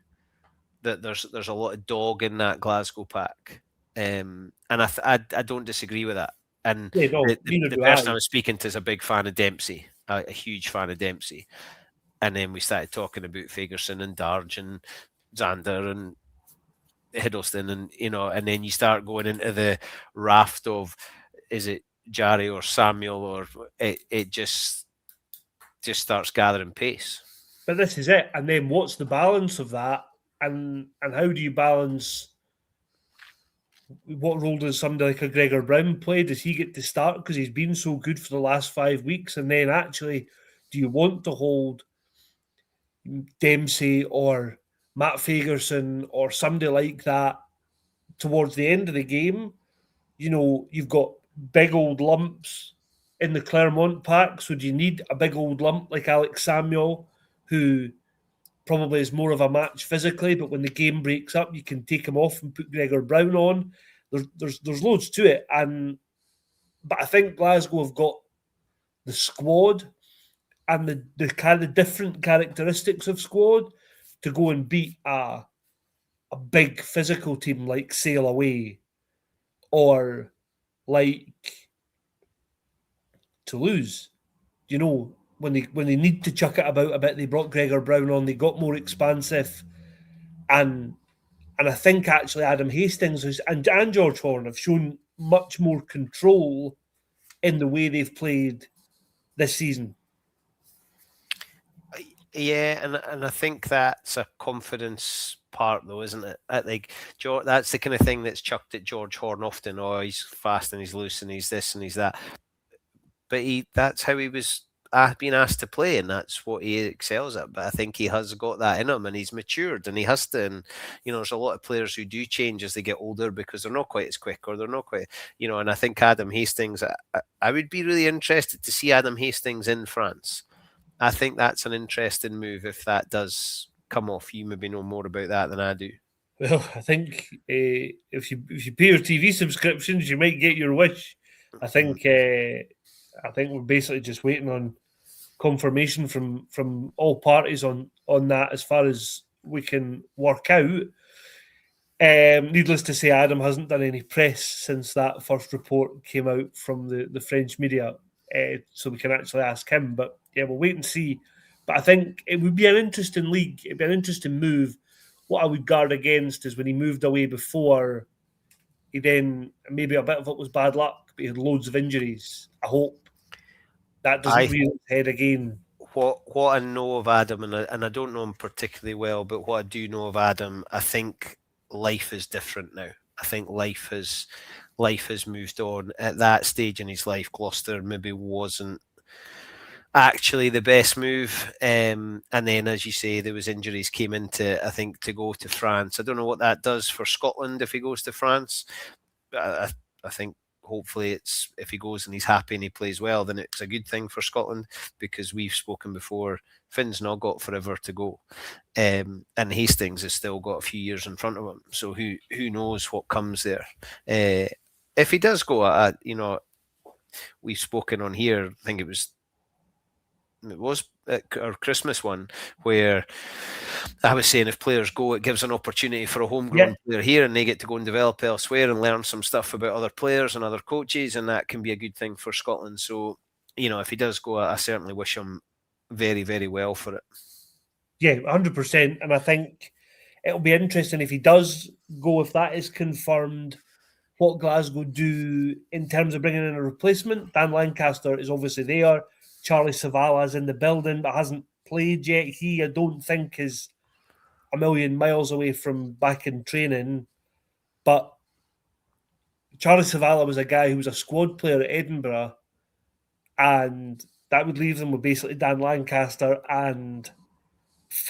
That there's a lot of dog in that Glasgow pack, and I don't disagree with that. And the person I was speaking to is a big fan of Dempsey, a huge fan of Dempsey. And then we started talking about Fagerson and Darge and Zander and Hiddleston, and and then you start going into the raft of, is it Jarry or Samuel, or it just starts gathering pace. But this is it. And then what's the balance of that? And how do you balance? What role does somebody like a Gregor Brown play? Does he get to start because he's been so good for the last 5 weeks? And then actually, do you want to hold Dempsey or Matt Fagerson or somebody like that towards the end of the game? You've got big old lumps in the Clermont pack. So do you need a big old lump like Alex Samuel, who probably is more of a match physically, but when the game breaks up, you can take him off and put Gregor Brown on. There's loads to it, but I think Glasgow have got the squad and the kind of different characteristics of squad to go and beat a big physical team like Sail Away or like Toulouse. When they need to chuck it about a bit, they brought Gregor Brown on. They got more expansive, and I think actually Adam Hastings and George Horn have shown much more control in the way they've played this season. Yeah, and I think that's a confidence part, though, isn't it? That's the kind of thing that's chucked at George Horn often. He's fast and he's loose and he's this and he's that. But that's how he was being asked to play, and that's what he excels at. But I think he has got that in him, and he's matured, and he has to. And there's a lot of players who do change as they get older because they're not quite as quick, or they're not quite, And I think Adam Hastings, I would be really interested to see Adam Hastings in France. I think that's an interesting move if that does come off? You maybe know more about that than I do. Well, I think if you pay your TV subscriptions, you might get your wish. I think we're basically just waiting on confirmation from all parties on that as far as we can work out. Needless to say, Adam hasn't done any press since that first report came out from the French media, so we can actually ask him. But yeah, we'll wait and see. But I think it would be an interesting league. It'd be an interesting move. What I would guard against is when he moved away before, he then, maybe a bit of it was bad luck, but he had loads of injuries. I hope that doesn't rear its head again. What I know of Adam, and I don't know him particularly well, but what I do know of Adam, I think life is different now. I think life has moved on. At that stage in his life, Gloucester maybe wasn't actually the best move. And then, as you say, there was injuries came into, I think, to go to France. I don't know what that does for Scotland if he goes to France. I think hopefully it's, if he goes and he's happy and he plays well, then it's a good thing for Scotland, because we've spoken before, Finn's not got forever to go, and Hastings has still got a few years in front of him, so who knows what comes there. If he does go, we've spoken on here, I think it was our Christmas one, where I was saying if players go, it gives an opportunity for a homegrown player here, and they get to go and develop elsewhere and learn some stuff about other players and other coaches, and that can be a good thing for Scotland. So, if he does go, I certainly wish him very, very well for it. Yeah, 100%. And I think it'll be interesting if he does go, if that is confirmed, what Glasgow do in terms of bringing in a replacement. Dan Lancaster is obviously there. Charlie Savala's in the building but hasn't played yet. He, I don't think, is a million miles away from back in training. But Charlie Savala was a guy who was a squad player at Edinburgh, and that would leave them with basically Dan Lancaster and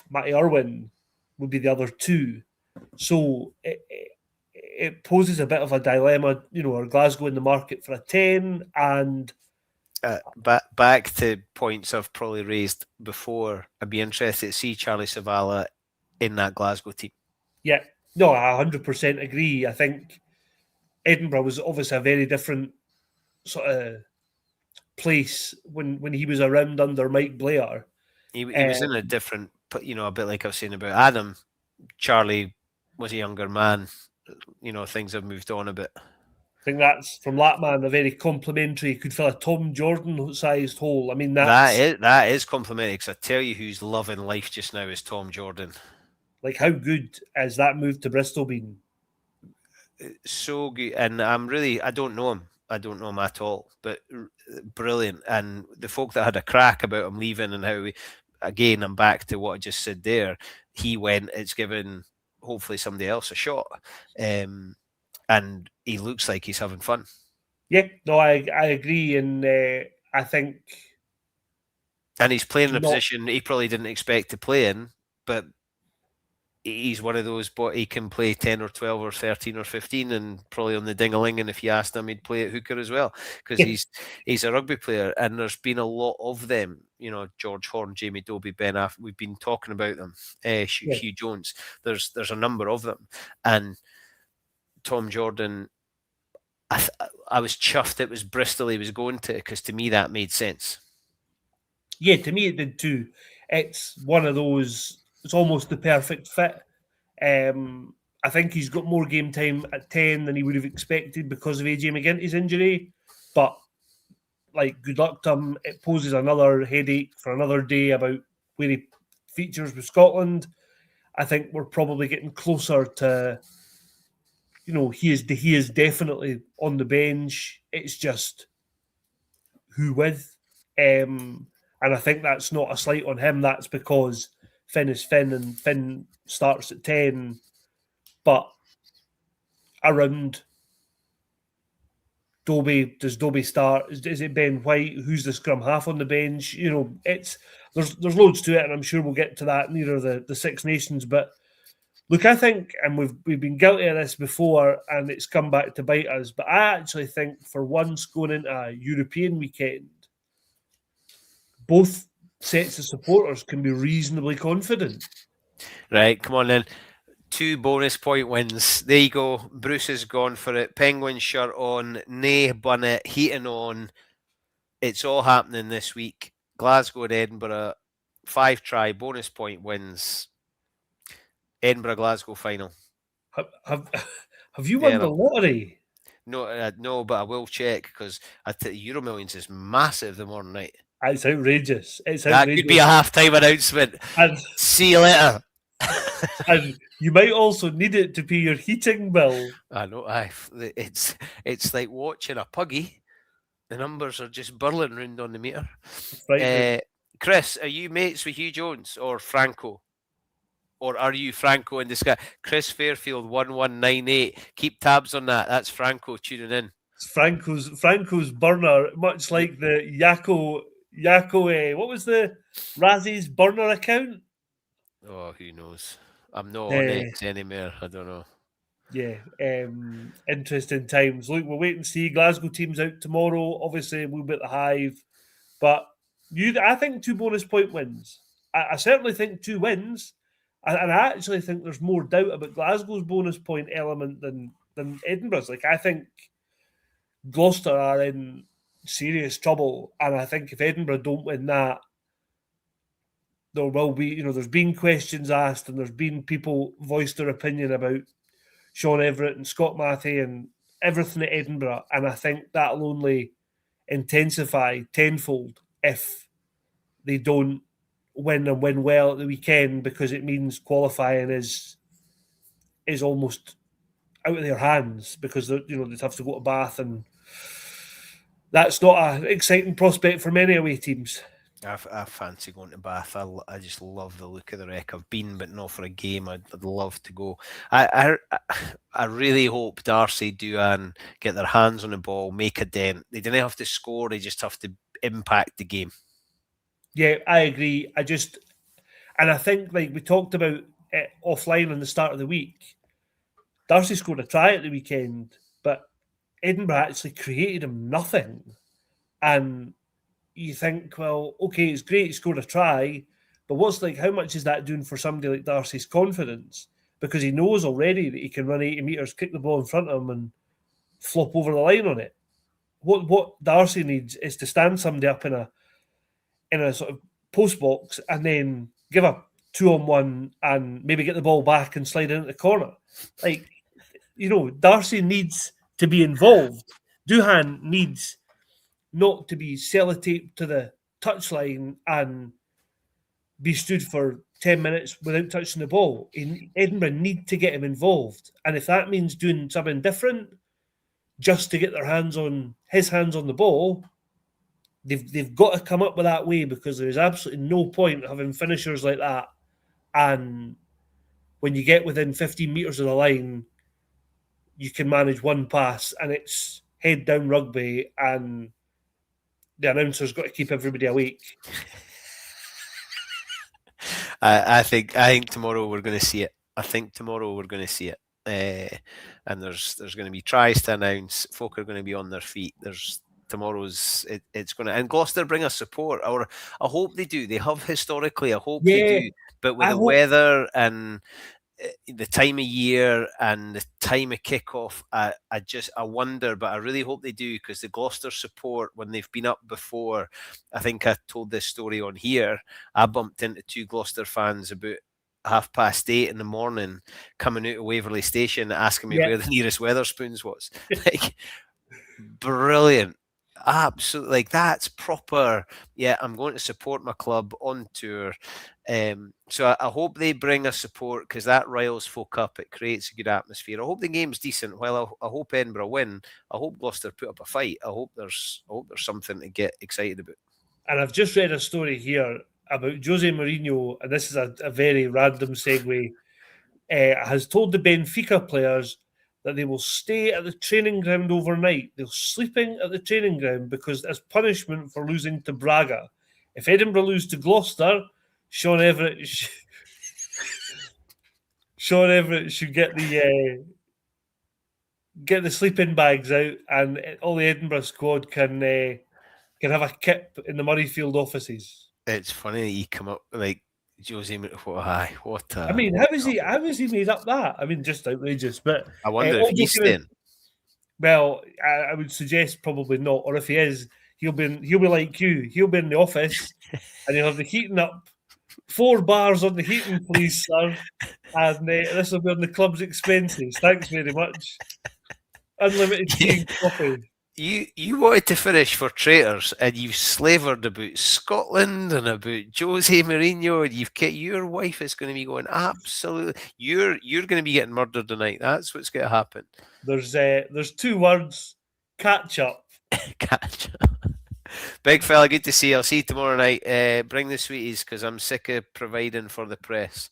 Matty Irwin would be the other two. So it poses a bit of a dilemma. Are Glasgow in the market for a 10? And back to points I've probably raised before, I'd be interested to see Charlie Savala in that Glasgow team. Yeah, no, I 100% agree. I think Edinburgh was obviously a very different sort of place when he was around under Mike Blair. He was in a different, a bit like I was saying about Adam. Charlie was a younger man. Things have moved on a bit. I think that's, from that man, a very complimentary, could fill a Tom Jordan-sized hole. I mean, that is complimentary, because I tell you who's loving life just now is Tom Jordan. Like, how good has that move to Bristol been? So good. And I don't know him. I don't know him at all, but brilliant. And the folk that had a crack about him leaving and how, again, I'm back to what I just said there. He went, it's given hopefully somebody else a shot. And he looks like he's having fun. Yeah, no, I agree. And I think... And he's playing in a position he probably didn't expect to play in, but he's one of those, but he can play 10 or 12 or 13 or 15 and probably on the ding-a-ling, and if you asked him, he'd play at hooker as well, because he's a rugby player, and there's been a lot of them, George Horn, Jamie Dobie, Ben Aff, we've been talking about them, Hugh Jones, there's a number of them, and Tom Jordan, I was chuffed it was Bristol he was going to, because to me that made sense. Yeah, to me it did too. It's one of those, it's almost the perfect fit. I think he's got more game time at 10 than he would have expected because of AJ McGinty's injury, but good luck to him. It poses another headache for another day about where he features with Scotland. I think we're probably getting closer to, he is definitely on the bench. It's just who with. And I think that's not a slight on him. That's because Finn is Finn, and Finn starts at 10. But around Dobie, does Dobie start? Is it Ben White? Who's the scrum half on the bench? There's loads to it, and I'm sure we'll get to that nearer the Six Nations. But look, I think, and we've been guilty of this before, and it's come back to bite us, but I actually think for once going into a European weekend, both sets of supporters can be reasonably confident. Right, come on then. 2 bonus point wins. There you go. Bruce has gone for it. Penguin shirt on. Nay bun it. Heating on. It's all happening this week. Glasgow and Edinburgh. 5-try bonus point wins. Edinburgh Glasgow final. Have you won Yeah, the lottery? no, but I will check because Euro Millions is massive the morning night. It's outrageous. It's That outrageous. could be a half-time announcement. And, See you later. and you might also need it to pay your heating bill. I know. It's like watching a puggy. The numbers are just burling round on the meter. Chris, are you mates with Hugh Jones or Franco? Or are you Franco in disguise? Chris Fairfield 1198. Keep tabs on that. That's Franco tuning in. It's Franco's burner, much like the Yako. What was the Razzie's burner account? Oh, who knows? I'm not on X anymore. I don't know. Yeah, interesting times. Look, we'll wait and see. Glasgow team's out tomorrow. Obviously, we'll be at the Hive, but I think 2 bonus point wins. I certainly think 2 wins, and I actually think there's more doubt about Glasgow's bonus point element than Edinburgh's. Like, I think Gloucester are in serious trouble, and I think if Edinburgh don't win that, there will be, there's been questions asked, and there's been people voice their opinion about Sean Everett and Scott Matthew and everything at Edinburgh, and I think that'll only intensify tenfold if they don't win and win well at the weekend, because it means qualifying is almost out of their hands, because they'd have to go to Bath, and that's not an exciting prospect for many away teams. I fancy going to Bath. I just love the look of the wreck. I've been, but not for a game. I'd love to go. I really hope Darcy do get their hands on the ball, make a dent. They didn't have to score. They just have to impact the game. Yeah, I agree. And I think, like we talked about offline on the start of the week, Darcy scored a try at the weekend, but Edinburgh actually created him nothing. And you think, well, okay, it's great he scored a try, but how much is that doing for somebody like Darcy's confidence? Because he knows already that he can run 80 metres, kick the ball in front of him and flop over the line on it. What Darcy needs is to stand somebody up in a sort of post box and then give a 2-on-1 and maybe get the ball back and slide into the corner. Like, Darcy needs to be involved. Duhan needs not to be sellotaped to the touchline and be stood for 10 minutes without touching the ball. Edinburgh need to get him involved. And if that means doing something different just to get his hands on the ball, they've got to come up with that way, because there is absolutely no point having finishers like that. And when you get within 15 metres of the line, you can manage one pass and it's head down rugby, and the announcer's got to keep everybody awake. I think tomorrow we're going to see it. And there's going to be tries to announce. Folk are going to be on their feet. It's going to, and Gloucester bring us support. Or I hope they do. They have historically. I hope they do. But with the weather and the time of year and the time of kickoff, I wonder, but I really hope they do, because the Gloucester support, when they've been up before, I think I told this story on here, I bumped into 2 Gloucester fans about 8:30 in the morning coming out of Waverley Station asking me where the nearest Wetherspoons was. Like, brilliant. Absolutely, like, that's proper. Yeah, I'm going to support my club on tour. So I hope they bring us support, because that riles folk up. It creates a good atmosphere. I hope the game's decent. Well, I hope Edinburgh win. I hope Gloucester put up a fight. I hope there's something to get excited about. And I've just read a story here about Jose Mourinho, and this is a very random segue. Has told the Benfica players that they will stay at the training ground overnight. They're sleeping at the training ground because as punishment for losing to Braga. If Edinburgh lose to Gloucester, Sean Everett should get the sleeping bags out, and all the Edinburgh squad can have a kip in the Murrayfield offices. It's funny that you come up, like, Jose, why? What? I mean, how is he made up that? I mean, just outrageous. But I wonder if all he's joking staying. well, I would suggest probably not. Or if he is, he'll be like you. He'll be in the office and he'll have the heating up. 4 bars on the heating, please, sir. And this will be on the club's expenses. Thanks very much. Unlimited tea and coffee. You wanted to finish for traitors, and you've slavered about Scotland and about Jose Mourinho, and your wife is going to be going absolutely. You're going to be getting murdered tonight. That's what's going to happen. There's 2 words: catch up. Catch up. Big fella, good to see you. I'll see you tomorrow night. Bring the sweeties because I'm sick of providing for the press.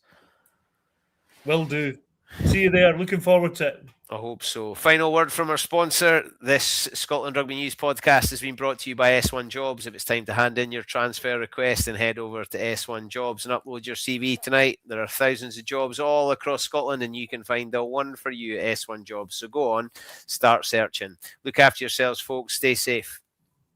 Will do. See you there. Looking forward to it. I hope so. Final word from our sponsor. This Scotland Rugby News podcast has been brought to you by S1 Jobs. If it's time to hand in your transfer request, then head over to S1 Jobs and upload your CV tonight. There are thousands of jobs all across Scotland, and you can find the one for you at S1 Jobs. So go on, start searching. Look after yourselves, folks. Stay safe.